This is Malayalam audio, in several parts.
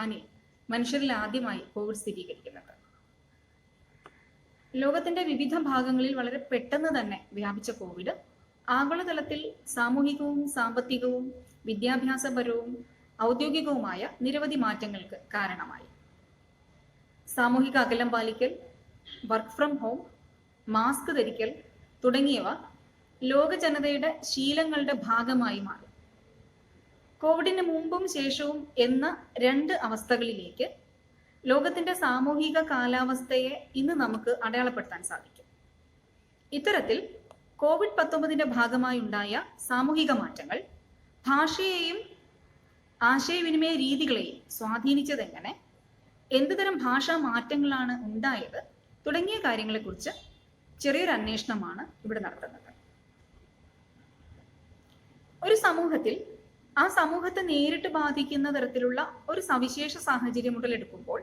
വുഹാനിൽ മനുഷ്യരിൽ ആദ്യമായി കോവിഡ് സ്ഥിരീകരിക്കുന്നത്. ലോകത്തിന്റെ വിവിധ ഭാഗങ്ങളിൽ വളരെ പെട്ടെന്ന് തന്നെ വ്യാപിച്ച കോവിഡ് ആഗോളതലത്തിൽ സാമൂഹികവും സാമ്പത്തികവും വിദ്യാഭ്യാസപരവും ഔദ്യോഗികവുമായ നിരവധി മാറ്റങ്ങൾക്ക് കാരണമായി. സാമൂഹിക അകലം പാലിക്കൽ, വർക്ക് ഫ്രം ഹോം, മാസ്ക് ധരിക്കൽ തുടങ്ങിയവ ലോക ജനതയുടെ ശീലങ്ങളുടെ ഭാഗമായി മാറി. കോവിഡിന് മുമ്പും ശേഷവും എന്ന രണ്ട് അവസ്ഥകളിലേക്ക് ലോകത്തിന്റെ സാമൂഹിക കാലാവസ്ഥയെ ഇന്ന് നമുക്ക് അടയാളപ്പെടുത്താൻ സാധിക്കും. ഇത്തരത്തിൽ COVID-19 ഭാഗമായി ഉണ്ടായ സാമൂഹിക മാറ്റങ്ങൾ ഭാഷയെയും ആശയവിനിമയ രീതികളെയും സ്വാധീനിച്ചതെങ്ങനെ, എന്തുതരം ഭാഷാ മാറ്റങ്ങളാണ് ഉണ്ടായത് തുടങ്ങിയ കാര്യങ്ങളെക്കുറിച്ച് ചെറിയൊരു അന്വേഷണമാണ് ഇവിടെ നടത്തുന്നത്. ഒരു സമൂഹത്തിൽ ആ സമൂഹത്തെ നേരിട്ട് ബാധിക്കുന്ന തരത്തിലുള്ള ഒരു സവിശേഷ സാഹചര്യം ഉടലെടുക്കുമ്പോൾ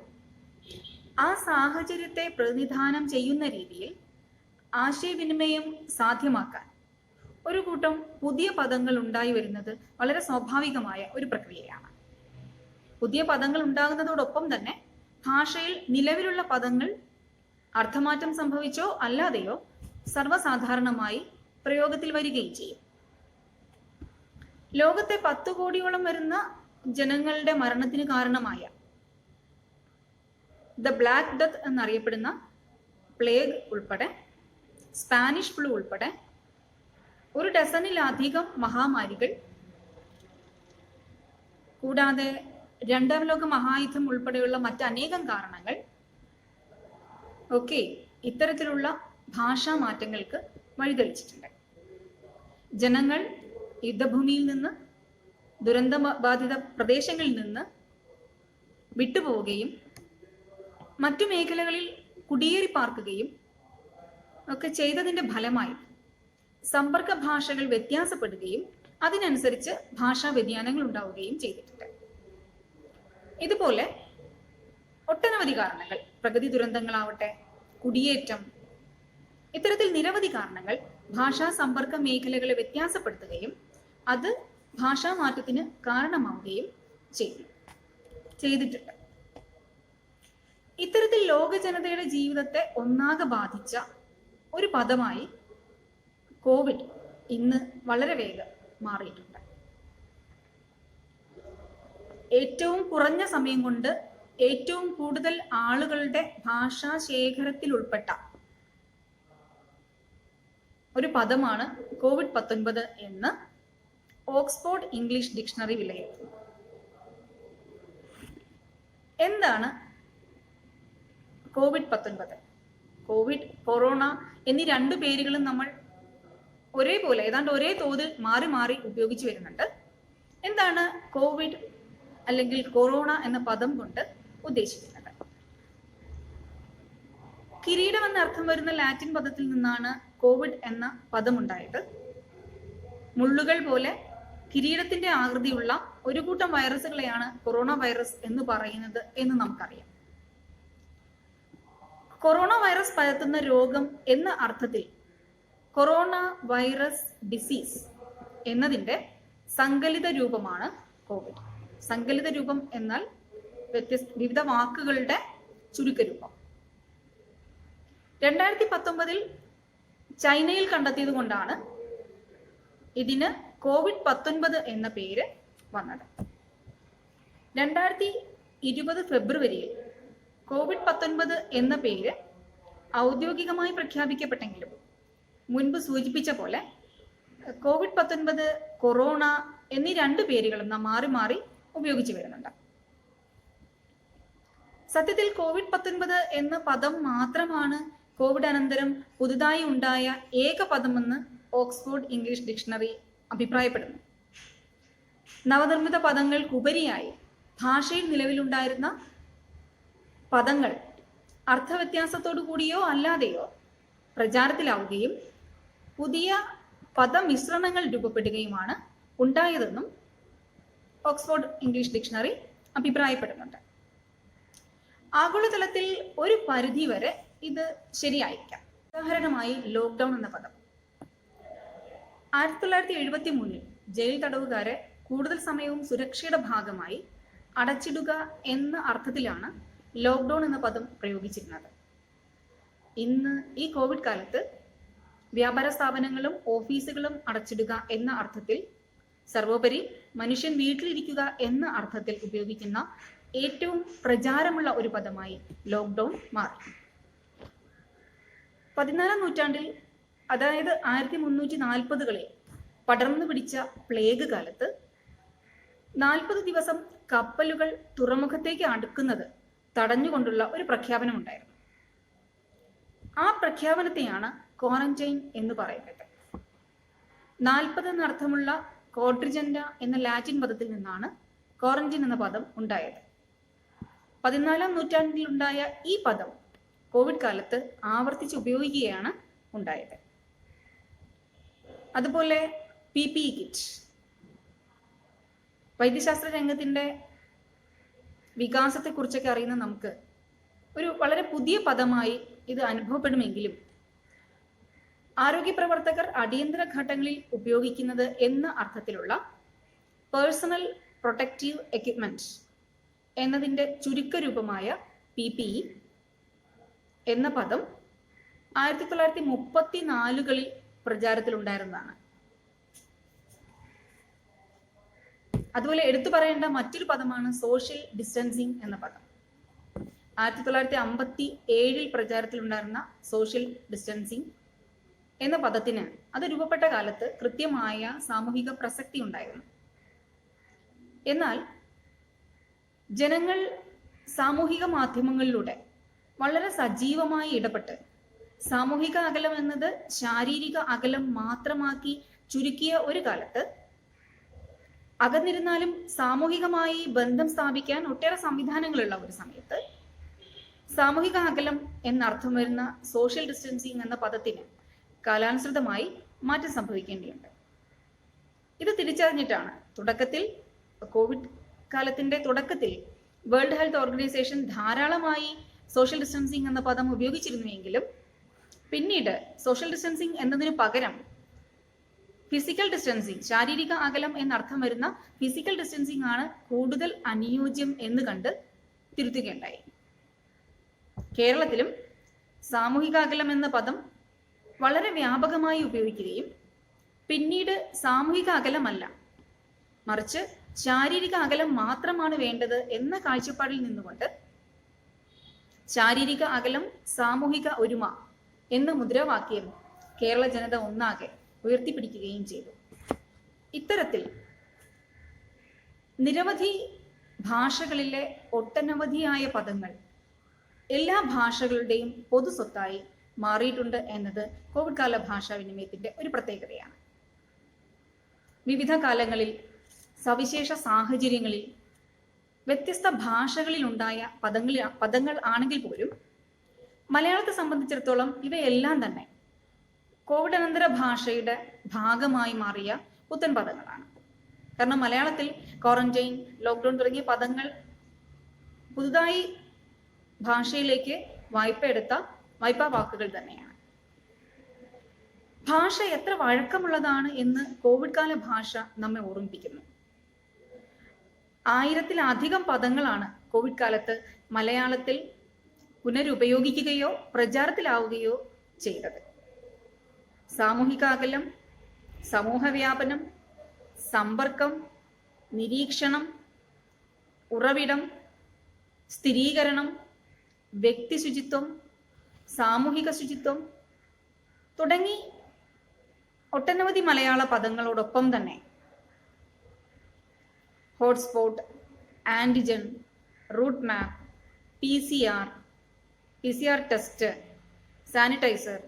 ആ സാഹചര്യത്തെ പ്രതിനിധാനം ചെയ്യുന്ന രീതിയിൽ ആശയവിനിമയം സാധ്യമാക്കാൻ ഒരു കൂട്ടം പുതിയ പദങ്ങൾ ഉണ്ടായി വരുന്നത് വളരെ സ്വാഭാവികമായ ഒരു പ്രക്രിയയാണ്. പുതിയ പദങ്ങൾ ഉണ്ടാകുന്നതോടൊപ്പം തന്നെ ഭാഷയിൽ നിലവിലുള്ള പദങ്ങൾ അർത്ഥമാറ്റം സംഭവിച്ചോ അല്ലാതെയോ സർവ്വസാധാരണമായി പ്രയോഗത്തിൽ വരികയും ചെയ്യും. ലോകത്തെ 10 കോടിയോളം വരുന്ന ജനങ്ങളുടെ മരണത്തിന് കാരണമായ ദ ബ്ലാക്ക് ഡെത്ത് എന്നറിയപ്പെടുന്ന പ്ലേഗ് ഉൾപ്പെടെ സ്പാനിഷ് ഫ്ലൂ ഉൾപ്പെടെ ഒരു ഡസനിലധികം മഹാമാരികൾ, കൂടാതെ രണ്ടാം ലോക മഹായുദ്ധം ഉൾപ്പെടെയുള്ള മറ്റനേകം കാരണങ്ങൾ ഒക്കെ ഇത്തരത്തിലുള്ള ഭാഷാ മാറ്റങ്ങൾക്ക് വഴിതെളിച്ചിട്ടുണ്ട്. ജനങ്ങൾ യുദ്ധഭൂമിയിൽ നിന്ന്, ദുരന്ത ബാധിത പ്രദേശങ്ങളിൽ നിന്ന് വിട്ടുപോവുകയും മറ്റു മേഖലകളിൽ കുടിയേറി പാർക്കുകയും ഒക്കെ ചെയ്തതിന്റെ ഫലമായി സമ്പർക്ക ഭാഷകൾ വ്യത്യാസപ്പെടുകയും അതിനനുസരിച്ച് ഭാഷാ വ്യതിയാനങ്ങൾ ഉണ്ടാവുകയും ചെയ്തിട്ടുണ്ട്. ഇതുപോലെ ഒട്ടനവധി കാരണങ്ങൾ, പ്രകൃതി ദുരന്തങ്ങളാവട്ടെ, കുടിയേറ്റം, ഇത്തരത്തിൽ നിരവധി കാരണങ്ങൾ ഭാഷാ സമ്പർക്ക മേഖലകളെ വ്യത്യാസപ്പെടുത്തുകയും അത് ഭാഷാ മാറ്റത്തിന് കാരണമാവുകയും ചെയ്തിട്ടുണ്ട്. ഇത്തരത്തിൽ ലോക ജനതയുടെ ജീവിതത്തെ ഒന്നാകെ ബാധിച്ച ഒരു പദമായി കോവിഡ് ഇന്ന് വളരെ വേഗം മാറിയിട്ടുണ്ട്. ഏറ്റവും കുറഞ്ഞ സമയം കൊണ്ട് ഏറ്റവും കൂടുതൽ ആളുകളുടെ ഭാഷാ ശേഖരത്തിൽ ഉൾപ്പെട്ട ഒരു പദമാണ് COVID-19 എന്ന് ഓക്സ്ഫോർഡ് ഇംഗ്ലീഷ് ഡിക്ഷണറി വിലയിരുത്തുന്നു. എന്താണ് COVID-19? കോവിഡ്, കൊറോണ എന്നീ രണ്ട് പേരുകളും നമ്മൾ ഒരേപോലെ ഏതാണ്ട് ഒരേ തോതിൽ മാറി മാറി ഉപയോഗിച്ചു വരുന്നുണ്ട്. എന്താണ് കോവിഡ് അല്ലെങ്കിൽ കൊറോണ എന്ന പദം കൊണ്ട് ഉദ്ദേശിക്കുന്നത്? കിരീടം എന്ന അർത്ഥം വരുന്ന ലാറ്റിൻ പദത്തിൽ നിന്നാണ് കോവിഡ് എന്ന പദമുണ്ടായത്. മുള്ളുകൾ പോലെ കിരീടത്തിന്റെ ആകൃതിയുള്ള ഒരു കൂട്ടം വൈറസുകളെയാണ് കൊറോണ വൈറസ് എന്ന് പറയുന്നത് എന്ന് നമുക്കറിയാം. കൊറോണ വൈറസ് പരത്തുന്ന രോഗം എന്ന അർത്ഥത്തിൽ കൊറോണ വൈറസ് ഡിസീസ് എന്നതിന്റെ സങ്കലിത രൂപമാണ് കോവിഡ്. സങ്കലിത രൂപം എന്നാൽ വിവിധ വാക്കുകളുടെ ചുരുക്കരൂപം. 2019 ചൈനയിൽ കണ്ടെത്തിയത് കൊണ്ടാണ് ഇതിന് COVID-19 എന്ന പേര് വന്നത്. 2020 ഫെബ്രുവരിയിൽ COVID-19 എന്ന പേര് ഔദ്യോഗികമായി പ്രഖ്യാപിക്കപ്പെട്ടെങ്കിലും മുൻപ് സൂചിപ്പിച്ച പോലെ COVID-19, കൊറോണ എന്നീ രണ്ട് പേരുകളും നാം മാറി മാറി ഉപയോഗിച്ചു വരുന്നുണ്ട്. സത്യത്തിൽ COVID-19 എന്ന പദം മാത്രമാണ് കോവിഡ് അനന്തരം പുതുതായി ഉണ്ടായ ഏക പദമെന്ന് ഓക്സ്ഫോർഡ് ഇംഗ്ലീഷ് ഡിക്ഷണറി അഭിപ്രായപ്പെടുന്നു. നവനിർമ്മിത പദങ്ങൾക്കുപരിയായി ഭാഷയിൽ നിലവിലുണ്ടായിരുന്ന പദങ്ങൾ അർത്ഥവ്യത്യാസത്തോടു കൂടിയോ അല്ലാതെയോ പ്രചാരത്തിലാവുകയും പുതിയ പദമിശ്രണങ്ങൾ രൂപപ്പെടുകയുമാണ് ഉണ്ടായതെന്നും ഓക്സ്ഫോർഡ് ഇംഗ്ലീഷ് ഡിക്ഷണറി അഭിപ്രായപ്പെടുന്നുണ്ട്. ആഗോളതലത്തിൽ ഒരു പരിധി വരെ ഇത് ശരിയായിരിക്കാം. ഉദാഹരണമായി ലോക്ക്ഡൗൺ എന്ന പദം 1973 ജയിൽ തടവുകാരെ കൂടുതൽ സമയവും സുരക്ഷയുടെ ഭാഗമായി അടച്ചിടുക എന്ന അർത്ഥത്തിലാണ് ലോക്ക്ഡൗൺ എന്ന പദം പ്രയോഗിച്ചിരുന്നത്. ഇന്ന് ഈ കോവിഡ് കാലത്ത് വ്യാപാര സ്ഥാപനങ്ങളും ഓഫീസുകളും അടച്ചിടുക എന്ന അർത്ഥത്തിൽ, സർവോപരി മനുഷ്യൻ വീട്ടിലിരിക്കുക എന്ന അർത്ഥത്തിൽ ഉപയോഗിക്കുന്ന ഏറ്റവും പ്രചാരമുള്ള ഒരു പദമായി ലോക്ക്ഡൗൺ മാറി. 14-ാം നൂറ്റാണ്ടിൽ, അതായത് 1340-കളിൽ പടർന്നു പിടിച്ച പ്ലേഗ് കാലത്ത് 40 ദിവസം കപ്പലുകൾ തുറമുഖത്തേക്ക് അടുക്കുന്നത് തടഞ്ഞുകൊണ്ടുള്ള ഒരു പ്രഖ്യാപനമുണ്ടായിരുന്നു. ആ പ്രഖ്യാപനത്തെയാണ് ക്വാറന്റൈൻ എന്ന് പറയുന്നത്. 40 എന്നർത്ഥമുള്ള ക്വാഡ്രിജന്റ എന്ന ലാറ്റിൻ പദത്തിൽ നിന്നാണ് ക്വാറന്റൈൻ എന്ന പദം ഉണ്ടായത്. 14-ാം നൂറ്റാണ്ടിൽ ഉണ്ടായ ഈ പദം കോവിഡ് കാലത്ത് ആവർത്തിച്ച് ഉപയോഗിക്കുകയാണ് ഉണ്ടായത്. അതുപോലെ PPE കിറ്റ്, വൈദ്യശാസ്ത്ര രംഗത്തിന്റെ വികാസത്തെക്കുറിച്ചൊക്കെ അറിയുന്ന നമുക്ക് ഒരു വളരെ പുതിയ പദമായി ഇത് അനുഭവപ്പെടുമെങ്കിലും ആരോഗ്യ പ്രവർത്തകർ അടിയന്തര ഘട്ടങ്ങളിൽ ഉപയോഗിക്കുന്നത് എന്ന അർത്ഥത്തിലുള്ള പേഴ്സണൽ പ്രൊട്ടക്റ്റീവ് എക്യുപ്മെന്റ് എന്നതിൻ്റെ ചുരുക്കരൂപമായ PPE എന്ന പദം 1934-കളിൽ പ്രചാരത്തിലുണ്ടായിരുന്നതാണ്. അതുപോലെ എടുത്തു പറയേണ്ട മറ്റൊരു പദമാണ് സോഷ്യൽ ഡിസ്റ്റൻസിങ് എന്ന പദം. 1957-ൽ പ്രചാരത്തിലുണ്ടായിരുന്ന സോഷ്യൽ ഡിസ്റ്റൻസിങ് എന്ന പദത്തിന് അത് രൂപപ്പെട്ട കാലത്ത് കൃത്യമായ സാമൂഹിക പ്രസക്തി ഉണ്ടായിരുന്നു. എന്നാൽ ജനങ്ങൾ സാമൂഹിക മാധ്യമങ്ങളിലൂടെ വളരെ സജീവമായി ഇടപെട്ട് സാമൂഹിക അകലം എന്നത് ശാരീരിക അകലം മാത്രമാക്കി ചുരുക്കിയ ഒരു കാലത്ത്, അകന്നിരുന്നാലും സാമൂഹികമായി ബന്ധം സ്ഥാപിക്കാൻ ഒട്ടേറെ സംവിധാനങ്ങളുള്ള ഒരു സമയത്ത് സാമൂഹിക അകലം എന്നർത്ഥം വരുന്ന സോഷ്യൽ ഡിസ്റ്റൻസിങ് എന്ന പദത്തിന് കാലാനുസൃതമായി മാറ്റം സംഭവിക്കേണ്ടിയുണ്ട്. ഇത് തിരിച്ചറിഞ്ഞിട്ടാണ് കോവിഡ് കാലത്തിന്റെ തുടക്കത്തിൽ വേൾഡ് ഹെൽത്ത് ഓർഗനൈസേഷൻ ധാരാളമായി സോഷ്യൽ ഡിസ്റ്റൻസിങ് എന്ന പദം ഉപയോഗിച്ചിരുന്നുവെങ്കിലും പിന്നീട് സോഷ്യൽ ഡിസ്റ്റൻസിങ് എന്നതിനു പകരം ഫിസിക്കൽ ഡിസ്റ്റൻസിങ്, ശാരീരിക അകലം എന്നർത്ഥം വരുന്ന ഫിസിക്കൽ ഡിസ്റ്റൻസിങ് ആണ് കൂടുതൽ അനുയോജ്യം എന്ന് കണ്ട് തിരുത്തുകയുണ്ടായി. കേരളത്തിലും സാമൂഹിക അകലം എന്ന പദം വളരെ വ്യാപകമായി ഉപയോഗിക്കുകയും പിന്നീട് സാമൂഹിക അകലമല്ല, മറിച്ച് ശാരീരിക അകലം മാത്രമാണ് വേണ്ടത് എന്ന കാഴ്ചപ്പാടിൽ നിന്നുകൊണ്ട് ശാരീരിക അകലം സാമൂഹിക ഒരുമ എന്ന മുദ്രാവാക്യം കേരള ജനത ഒന്നാകെ ഉയർത്തിപ്പിടിക്കുകയും ചെയ്തു. ഇത്തരത്തിൽ നിരവധി ഭാഷകളിലെ ഒട്ടനവധിയായ പദങ്ങൾ എല്ലാ ഭാഷകളുടെയും പൊതു സ്വത്തായി മാറിയിട്ടുണ്ട് എന്നത് കോവിഡ് കാല ഭാഷാവിനിമയത്തിന്റെ ഒരു പ്രത്യേകതയാണ്. വിവിധ കാലങ്ങളിൽ സവിശേഷ സാഹചര്യങ്ങളിൽ വ്യത്യസ്ത ഭാഷകളിൽ ഉണ്ടായ പദങ്ങൾ ആണെങ്കിൽ പോലും മലയാളത്തെ സംബന്ധിച്ചിടത്തോളം ഇവയെല്ലാം തന്നെ കോവിഡ് അനന്തര ഭാഷയുടെ ഭാഗമായി മാറിയ പുത്തൻ പദങ്ങളാണ്. കാരണം മലയാളത്തിൽ ക്വാറന്റൈൻ, ലോക്ക്ഡൌൺ തുടങ്ങിയ പദങ്ങൾ പുതുതായി ഭാഷയിലേക്ക് വായ്പാ വാക്കുകൾ തന്നെയാണ്. ഭാഷ എത്ര വഴക്കമുള്ളതാണ് എന്ന് കോവിഡ് കാല ഭാഷ നമ്മെ ഓർമ്മിപ്പിക്കുന്നു. 1000-ലധികം പദങ്ങളാണ് കോവിഡ് കാലത്ത് മലയാളത്തിൽ പുനരുപയോഗിക്കുകയോ പ്രചാരത്തിലാവുകയോ ചെയ്തത്. സാമൂഹിക അകലം, സമൂഹ വ്യാപനം, സമ്പർക്കം, നിരീക്ഷണം, ഉറവിടം, സ്ഥിരീകരണം, വ്യക്തി ശുചിത്വം, സാമൂഹിക ശുചിത്വം തുടങ്ങി ഒട്ടനവധി മലയാള പദങ്ങളോടൊപ്പം തന്നെ hotspot, antigen, route map, PCR test, sanitiser,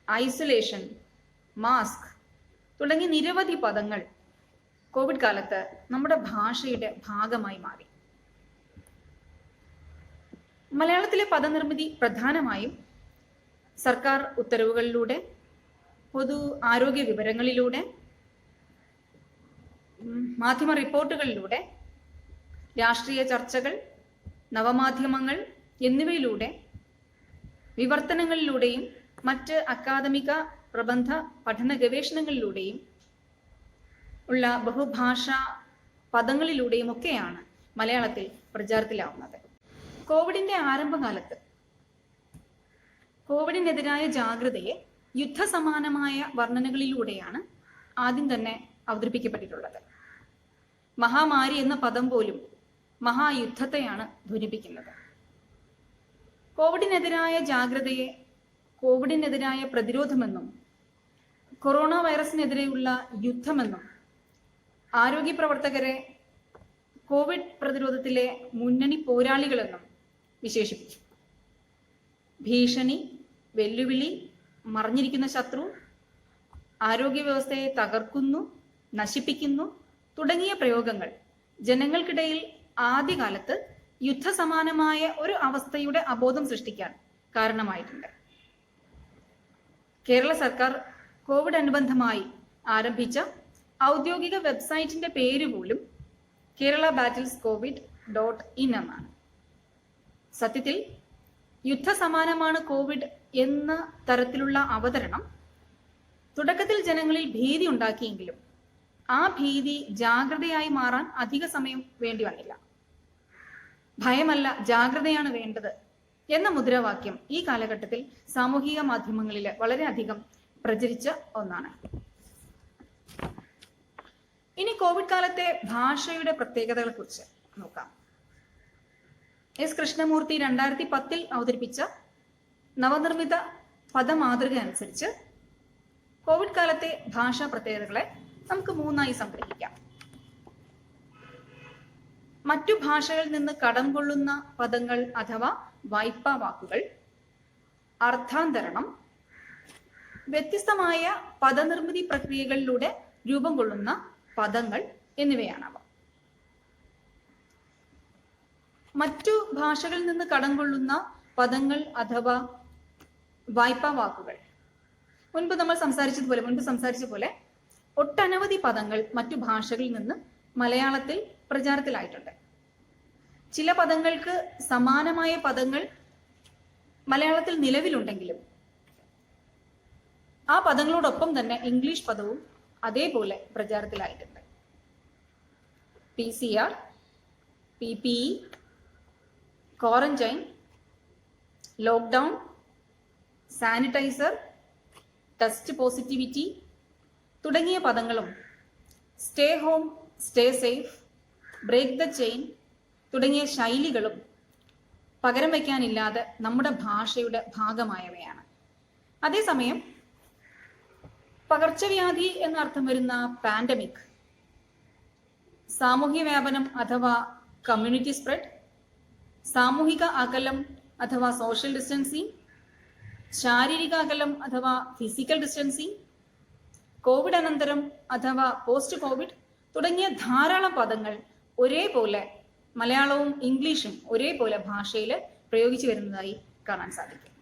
isolation, mask തുടങ്ങി നിരവധി പദങ്ങൾ കോവിഡ് കാലത്ത് നമ്മുടെ ഭാഷയുടെ ഭാഗമായി മാറി. മലയാളത്തിലെ പദനിർമ്മിതി പ്രധാനമായും സർക്കാർ ഉത്തരവുകളിലൂടെ, പൊതു ആരോഗ്യ വിവരങ്ങളിലൂടെ, മാധ്യമ റിപ്പോർട്ടുകളിലൂടെ, രാഷ്ട്രീയ ചർച്ചകൾ, നവമാധ്യമങ്ങൾ എന്നിവയിലൂടെ, വിവർത്തനങ്ങളിലൂടെയും മറ്റ് അക്കാദമിക പ്രബന്ധ പഠന ഗവേഷണങ്ങളിലൂടെയും ഉള്ള ബഹുഭാഷാ പദങ്ങളിലൂടെയും ഒക്കെയാണ് മലയാളത്തിൽ പ്രചാരത്തിലാവുന്നത്. കോവിഡിന്റെ ആരംഭകാലത്ത് കോവിഡിനെതിരായ ജാഗ്രതയെ യുദ്ധസമാനമായ വർണ്ണനകളിലൂടെയാണ് ആദ്യം തന്നെ അവതരിപ്പിക്കപ്പെട്ടിട്ടുള്ളത്. മഹാമാരി എന്ന പദം പോലും മഹായുദ്ധത്തെയാണ് ധ്വനിപ്പിക്കുന്നത്. കോവിഡിനെതിരായ ജാഗ്രതയെ കോവിഡിനെതിരായ പ്രതിരോധമെന്നും കൊറോണ വൈറസിനെതിരെയുള്ള യുദ്ധമെന്നും ആരോഗ്യ പ്രവർത്തകരെ കോവിഡ് പ്രതിരോധത്തിലെ മുന്നണി പോരാളികളെന്നും വിശേഷിപ്പിച്ചു. ഭീഷണി, വെല്ലുവിളി, മറഞ്ഞിരിക്കുന്ന ശത്രു, ആരോഗ്യ വ്യവസ്ഥയെ തകർക്കുന്നു, നശിപ്പിക്കുന്നു തുടങ്ങിയ പ്രയോഗങ്ങൾ ജനങ്ങൾക്കിടയിൽ ആദ്യകാലത്ത് യുദ്ധസമാനമായ ഒരു അവസ്ഥയുടെ അബോധം സൃഷ്ടിക്കാൻ കാരണമായിട്ടുണ്ട്. കേരള സർക്കാർ കോവിഡ് അനുബന്ധമായി ആരംഭിച്ച ഔദ്യോഗിക വെബ്സൈറ്റിന്റെ പേര് പോലും കേരള ബാറ്റിൽസ് covid.in എന്നാണ്. സത്യത്തിൽ യുദ്ധസമാനമാണ് കോവിഡ് എന്ന തരത്തിലുള്ള അവതരണം തുടക്കത്തിൽ ജനങ്ങളിൽ ഭീതി ഉണ്ടാക്കിയെങ്കിലും ആ ഭീതി ജാഗ്രതയായി മാറാൻ അധിക സമയം വേണ്ടി വന്നില്ല. ഭയമല്ല, ജാഗ്രതയാണ് വേണ്ടത് എന്ന മുദ്രാവാക്യം ഈ കാലഘട്ടത്തിൽ സാമൂഹിക മാധ്യമങ്ങളിൽ വളരെയധികം പ്രചരിച്ച ഒന്നാണ്. ഇനി കോവിഡ് കാലത്തെ ഭാഷയുടെ പ്രത്യേകതകളെ കുറിച്ച് നോക്കാം. എസ് കൃഷ്ണമൂർത്തി 2010 അവതരിപ്പിച്ച നവനിർമ്മിത പദമാതൃക അനുസരിച്ച് കോവിഡ് കാലത്തെ ഭാഷാ പ്രത്യേകതകളെ നമുക്ക് 3ആയി സംഗ്രഹിക്കാം. മറ്റു ഭാഷകളിൽ നിന്ന് കടം കൊള്ളുന്ന പദങ്ങൾ അഥവാ വായ്പാ വാക്കുകൾ, അർത്ഥാന്തരണം, വ്യത്യസ്തമായ പദനിർമ്മിതി പ്രക്രിയകളിലൂടെ രൂപം കൊള്ളുന്ന പദങ്ങൾ എന്നിവയാണവ. മറ്റു ഭാഷകളിൽ നിന്ന് കടം കൊള്ളുന്ന പദങ്ങൾ അഥവാ വായ്പാ വാക്കുകൾ മുൻപ് സംസാരിച്ച പോലെ ഒട്ടനവധി പദങ്ങൾ മറ്റു ഭാഷകളിൽ നിന്ന് മലയാളത്തിൽ പ്രചാരത്തിലായിട്ടുണ്ട്. ചില പദങ്ങൾക്ക് സമാനമായ പദങ്ങൾ മലയാളത്തിൽ നിലവിലുണ്ടെങ്കിലും ആ പദങ്ങളോടൊപ്പം തന്നെ ഇംഗ്ലീഷ് പദവും അതേപോലെ പ്രചാരത്തിലായിട്ടുണ്ട്. PCR, PPE, quarantine, lockdown, sanitiser, test positivity തുടങ്ങിയ പദങ്ങളും stay home, stay safe, break the chain തുടങ്ങിയ ശൈലികളും പകരം വയ്ക്കാനില്ലാതെ നമ്മുടെ ഭാഷയുടെ ഭാഗമായവയാണ്. അതേസമയം പകർച്ചവ്യാധി എന്നർത്ഥം വരുന്ന പാൻഡമിക്, സാമൂഹ്യ വ്യാപനം അഥവാ കമ്മ്യൂണിറ്റി സ്പ്രെഡ്, സാമൂഹിക അകലം അഥവാ സോഷ്യൽ ഡിസ്റ്റൻസിങ്, ശാരീരിക അകലം അഥവാ ഫിസിക്കൽ ഡിസ്റ്റൻസിങ്, കോവിഡ് അനന്തരം അഥവാ പോസ്റ്റ് കോവിഡ് തുടങ്ങിയ ധാരാളം പദങ്ങൾ ഒരേപോലെ മലയാളവും ഇംഗ്ലീഷും ഒരേപോലെ ഭാഷയിൽ പ്രയോഗിച്ചു വരുന്നതായി കാണാൻ സാധിക്കും.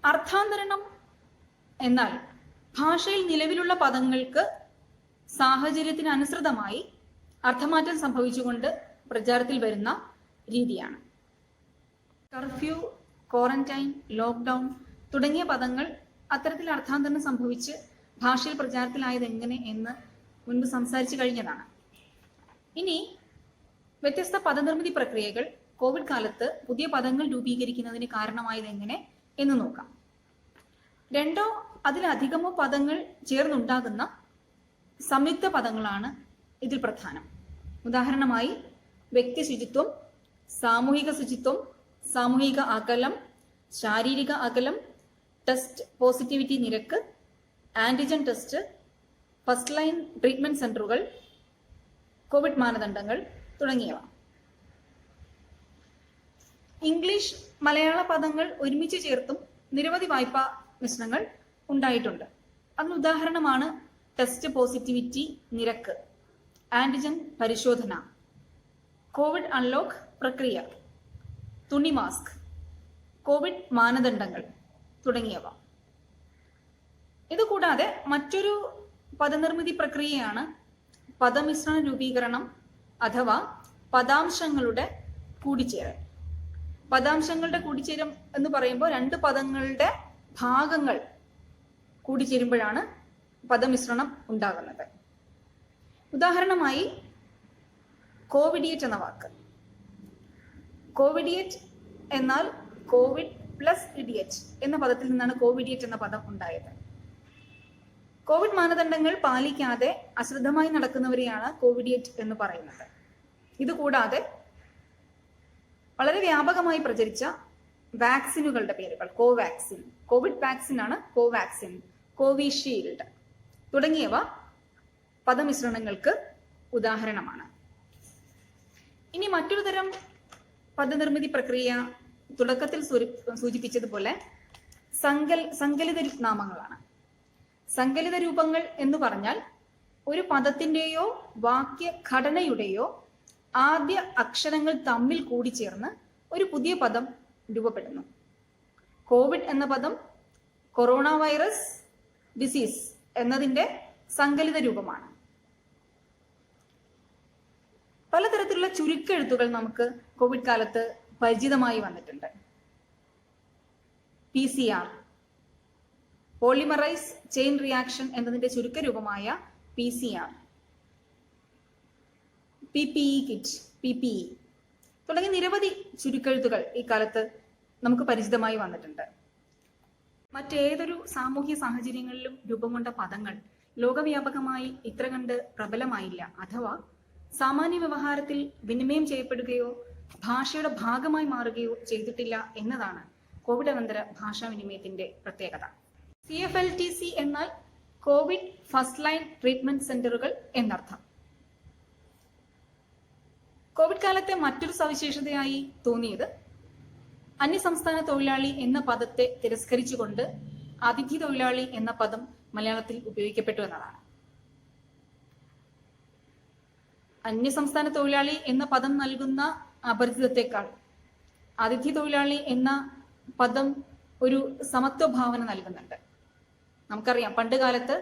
അർത്ഥാന്തരണം എന്നാൽ ഭാഷയിൽ നിലവിലുള്ള പദങ്ങൾക്ക് സാഹചര്യത്തിന് അനുസൃതമായി അർത്ഥമാറ്റം സംഭവിച്ചുകൊണ്ട് പ്രചാരത്തിൽ വരുന്ന രീതിയാണ്. കർഫ്യൂ, ക്വാറന്റൈൻ, ലോക്ക്ഡൗൺ തുടങ്ങിയ പദങ്ങൾ അത്തരത്തിൽ അർത്ഥാന്തരണം സംഭവിച്ച് ഭാഷയിൽ പ്രചാരത്തിലായത് എങ്ങനെ എന്ന് മുൻപ് സംസാരിച്ചു കഴിഞ്ഞതാണ്. ഇനി വ്യത്യസ്ത പദനിർമ്മിതി പ്രക്രിയകൾ കോവിഡ് കാലത്ത് പുതിയ പദങ്ങൾ രൂപീകരിക്കുന്നതിന് കാരണമായത് എങ്ങനെ എന്ന് നോക്കാം. 2 അതിലധികമോ പദങ്ങൾ ചേർന്നുണ്ടാകുന്ന സംയുക്ത പദങ്ങളാണ് ഇതിൽ പ്രധാനം. ഉദാഹരണമായി വ്യക്തി ശുചിത്വം, സാമൂഹിക ശുചിത്വം, സാമൂഹിക അകലം, ശാരീരിക അകലം, ടെസ്റ്റ് പോസിറ്റിവിറ്റി നിരക്ക്, antigen test, first line treatment സെന്ററുകൾ, കോവിഡ് മാനദണ്ഡങ്ങൾ തുടങ്ങിയവ. ഇംഗ്ലീഷ്, മലയാള പദങ്ങൾ ഒരുമിച്ച് ചേർത്തും നിരവധി വായ്പാ മിശ്രണങ്ങൾ ഉണ്ടായിട്ടുണ്ട്. അതിന് ഉദാഹരണമാണ് ടെസ്റ്റ് പോസിറ്റിവിറ്റി നിരക്ക്, ആന്റിജൻ പരിശോധന, കോവിഡ് അൺലോക്ക് പ്രക്രിയ, തുണി മാസ്ക്, കോവിഡ് മാനദണ്ഡങ്ങൾ തുടങ്ങിയവ. ഇതുകൂടാതെ മറ്റൊരു പദനിർമ്മിതി പ്രക്രിയയാണ് പദമിശ്രണ രൂപീകരണം അഥവാ പദാംശങ്ങളുടെ കൂടിച്ചേരൽ. പദാംശങ്ങളുടെ കൂടിച്ചേരം എന്ന് പറയുമ്പോൾ 2 പദങ്ങളുടെ ഭാഗങ്ങൾ കൂടിച്ചേരുമ്പോഴാണ് പദമിശ്രണം ഉണ്ടാകുന്നത്. ഉദാഹരണമായി കോവിഡിയേറ്റ് എന്ന വാക്ക്. കോവിഡിയേറ്റ് എന്നാൽ കോവിഡ് പ്ലസ് ഇഡിയറ്റ് എന്ന പദത്തിൽ നിന്നാണ് കോവിഡിയേറ്റ് എന്ന പദം ഉണ്ടായത്. കോവിഡ് മാനദണ്ഡങ്ങൾ പാലിക്കാതെ അശ്രദ്ധമായി നടക്കുന്നവരെയാണ് കോവിഡിയേറ്റ് എന്ന് പറയുന്നത്. ഇതുകൂടാതെ വളരെ വ്യാപകമായി പ്രചരിച്ച വാക്സിനുകളുടെ പേരുകൾ കോവാക്സിൻ, കോവിഡ് വാക്സിൻ ആണ് കോവാക്സിൻ, കോവിഷീൽഡ് തുടങ്ങിയവ പദമിശ്രണങ്ങൾക്ക് ഉദാഹരണമാണ്. ഇനി മറ്റൊരു തരം പദനിർമ്മിതി പ്രക്രിയ തുടക്കത്തിൽ സൂചിപ്പിച്ചതുപോലെ സങ്കലിത നാമങ്ങളാണ്. സങ്കലിത രൂപങ്ങൾ എന്ന് പറഞ്ഞാൽ ഒരു പദത്തിന്റെയോ വാക്യഘടനയുടെയോ ആദ്യ അക്ഷരങ്ങൾ തമ്മിൽ കൂടിച്ചേർന്ന് ഒരു പുതിയ പദം രൂപപ്പെടുന്നു. കോവിഡ് എന്ന പദം കൊറോണ വൈറസ് ഡിസീസ് എന്നതിന്റെ സങ്കലിത രൂപമാണ്. പലതരത്തിലുള്ള ചുരുക്കെഴുത്തുകൾ നമുക്ക് കോവിഡ് കാലത്ത് പരിചിതമായി വന്നിട്ടുണ്ട്. PCR, പോളിമറൈസ് ചെയിൻ റിയാക്ഷൻ എന്നതിന്റെ ചുരുക്കരൂപമായ PCR, PPE കിറ്റ്, PPE തുടങ്ങി നിരവധി ചുരുക്കെഴുത്തുകൾ ഈ കാലത്ത് നമുക്ക് പരിചിതമായി വന്നിട്ടുണ്ട്. മറ്റേതൊരു സാമൂഹ്യ സാഹചര്യങ്ങളിലും രൂപം കൊണ്ട പദങ്ങൾ ലോകവ്യാപകമായി ഇത്ര കണ്ട് പ്രബലമായില്ല, അഥവാ സാമാന്യ വ്യവഹാരത്തിൽ വിനിമയം ചെയ്യപ്പെടുകയോ ഭാഷയുടെ ഭാഗമായി മാറുകയോ ചെയ്തിട്ടില്ല എന്നതാണ് കോവിഡ് അനന്തര ഭാഷാവിനിമയത്തിന്റെ പ്രത്യേകത. CFLTC എന്നാൽ കോവിഡ് ഫസ്റ്റ് ലൈൻ ട്രീറ്റ്മെന്റ് സെന്ററുകൾ എന്നർത്ഥം. കോവിഡ് കാലത്തെ മറ്റൊരു സവിശേഷതയായി തോന്നിയത് അന്യസംസ്ഥാന തൊഴിലാളി എന്ന പദത്തെ തിരസ്കരിച്ചുകൊണ്ട് അതിഥി തൊഴിലാളി എന്ന പദം മലയാളത്തിൽ ഉപയോഗിക്കപ്പെട്ടു എന്നതാണ്. അന്യസംസ്ഥാന തൊഴിലാളി എന്ന പദം നൽകുന്ന അപരിചിതത്തെക്കാൾ അതിഥി തൊഴിലാളി എന്ന പദം ഒരു സമത്വ ഭാവന നൽകുന്നുണ്ട്. നമുക്കറിയാം, പണ്ട് കാലത്ത്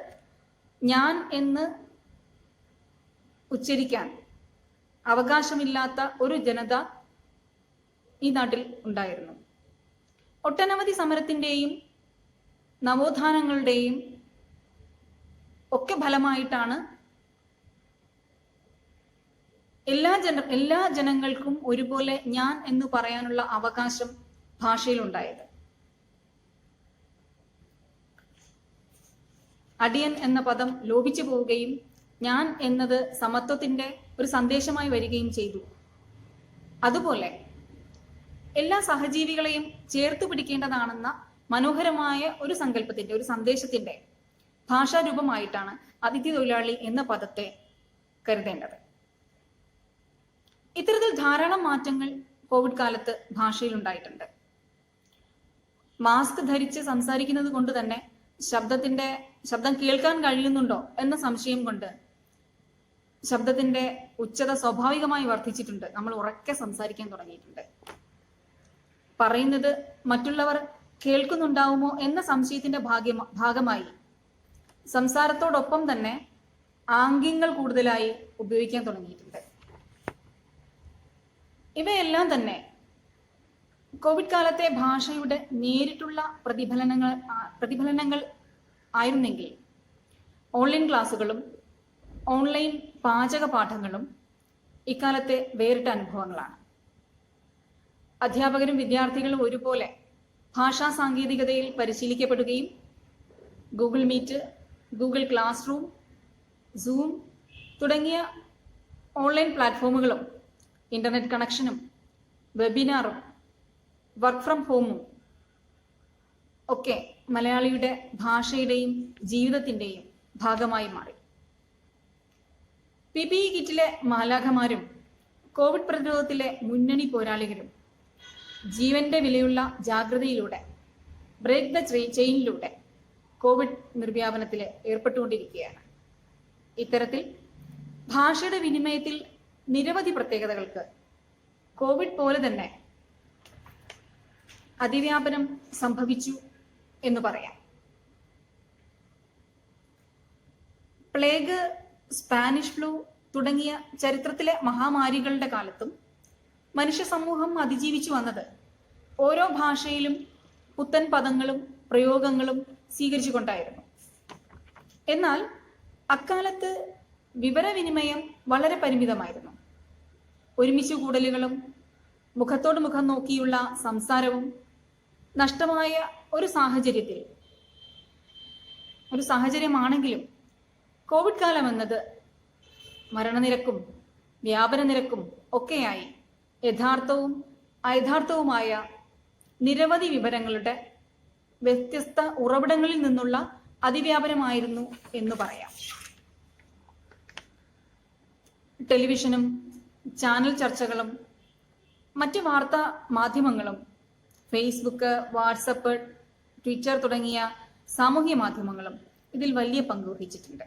ഞാൻ എന്ന് ഉച്ചരിക്കാൻ അവകാശമില്ലാത്ത ഒരു ജനത ഈ നാട്ടിൽ ഉണ്ടായിരുന്നു. ഒട്ടനവധി സമരത്തിന്റെയും നവോത്ഥാനങ്ങളുടെയും ഒക്കെ ഫലമായിട്ടാണ് എല്ലാ ജനങ്ങൾക്കും ഒരുപോലെ ഞാൻ എന്ന് പറയാനുള്ള അവകാശം ഭാഷയിലുണ്ടായത്. അടിയൻ എന്ന പദം ലോപിച്ചു പോവുകയും ഞാൻ എന്നത് സമത്വത്തിന്റെ ഒരു സന്ദേശമായി വരികയും ചെയ്തു. അതുപോലെ എല്ലാ സഹജീവികളെയും ചേർത്തു പിടിക്കേണ്ടതാണെന്ന മനോഹരമായ ഒരു സങ്കല്പത്തിന്റെ, ഒരു സന്ദേശത്തിന്റെ ഭാഷാരൂപമായിട്ടാണ് അതിഥി തൊഴിലാളി എന്ന പദത്തെ കരുതേണ്ടത്. ഇത്തരത്തിൽ ധാരാളം മാറ്റങ്ങൾ കോവിഡ് കാലത്ത് ഭാഷയിൽ ഉണ്ടായിട്ടുണ്ട്. മാസ്ക് ധരിച്ച് സംസാരിക്കുന്നത് കൊണ്ട് തന്നെ ശബ്ദം കേൾക്കാൻ കഴിയുന്നുണ്ടോ എന്ന സംശയം കൊണ്ട് ശബ്ദത്തിന്റെ ഉച്ചത സ്വാഭാവികമായി വർദ്ധിച്ചിട്ടുണ്ട്. നമ്മൾ ഉറക്കെ സംസാരിക്കാൻ തുടങ്ങിയിട്ടുണ്ട്. പറയുന്നത് മറ്റുള്ളവർ കേൾക്കുന്നുണ്ടാവുമോ എന്ന സംശയത്തിന്റെ ഭാഗമായി സംസാരത്തോടൊപ്പം തന്നെ ആംഗ്യങ്ങൾ കൂടുതലായി ഉപയോഗിക്കാൻ തുടങ്ങിയിട്ടുണ്ട്. ഇവയെല്ലാം തന്നെ കോവിഡ് കാലത്തെ ഭാഷയുടെ നേരിട്ടുള്ള പ്രതിഫലനങ്ങൾ ആയിരുന്നെങ്കിൽ ഓൺലൈൻ ക്ലാസ്സുകളും ഓൺലൈൻ പാചക പാഠങ്ങളും ഇക്കാലത്തെ വേറിട്ട അനുഭവങ്ങളാണ്. അധ്യാപകരും വിദ്യാർത്ഥികളും ഒരുപോലെ ഭാഷാ സാങ്കേതികതയിൽ പരിശീലിക്കപ്പെടുകയും Google Meet, Google classroom, Zoom തുടങ്ങിയ ഓൺലൈൻ പ്ലാറ്റ്ഫോമുകളും ഇന്റർനെറ്റ് കണക്ഷനും വെബിനാറും വർക്ക് ഫ്രം ഹോമും ഒക്കെ മലയാളിയുടെ ഭാഷയുടെയും ജീവിതത്തിന്റെയും ഭാഗമായി മാറി. PPE കിറ്റിലെ മാലാഖമാരും കോവിഡ് പ്രതിരോധത്തിലെ മുന്നണി പോരാളികളും ജീവന്റെ വിലയുള്ള ജാഗ്രതയിലൂടെ, ബ്രേക്ക് ദ ചെയിനിലൂടെ കോവിഡ് നിർവ്യാപനത്തിൽ ഏർപ്പെട്ടുകൊണ്ടിരിക്കുകയാണ്. ഇത്തരത്തിൽ ഭാഷയുടെ വിനിമയത്തിൽ നിരവധി പ്രത്യേകതകൾക്ക് കോവിഡ് പോലെ തന്നെ അതിവ്യാപനം സംഭവിച്ചു എന്ന് പറയാം. പ്ലേഗ്, സ്പാനിഷ് ഫ്ലൂ തുടങ്ങിയ ചരിത്രത്തിലെ മഹാമാരികളുടെ കാലത്തും മനുഷ്യ സമൂഹം അതിജീവിച്ചു വന്നത് ഓരോ ഭാഷയിലും പുത്തൻ പദങ്ങളും പ്രയോഗങ്ങളും സ്വീകരിച്ചുകൊണ്ടായിരുന്നു. എന്നാൽ അക്കാലത്ത് വിവരവിനിമയം വളരെ പരിമിതമായിരുന്നു. ഒരുമിച്ച് കൂടലുകളും മുഖത്തോട് മുഖം നോക്കിയുള്ള സംസാരവും നഷ്ടമായ ഒരു സാഹചര്യമാണെങ്കിലും കോവിഡ് കാലം എന്നത് മരണനിരക്കും വ്യാപന നിരക്കും ഒക്കെയായി യഥാർത്ഥവും അയഥാർത്ഥവുമായ നിരവധി വിവരങ്ങളുടെ വ്യത്യസ്ത ഉറവിടങ്ങളിൽ നിന്നുള്ള അതിവ്യാപനമായിരുന്നു എന്ന് പറയാം. ടെലിവിഷനും ചാനൽ ചർച്ചകളും മറ്റ് വാർത്താ മാധ്യമങ്ങളും ഫേസ്ബുക്ക്, വാട്സപ്പ്, ട്വിറ്റർ തുടങ്ങിയ സാമൂഹ്യ മാധ്യമങ്ങളും ഇതിൽ വലിയ പങ്ക് വഹിച്ചിട്ടുണ്ട്.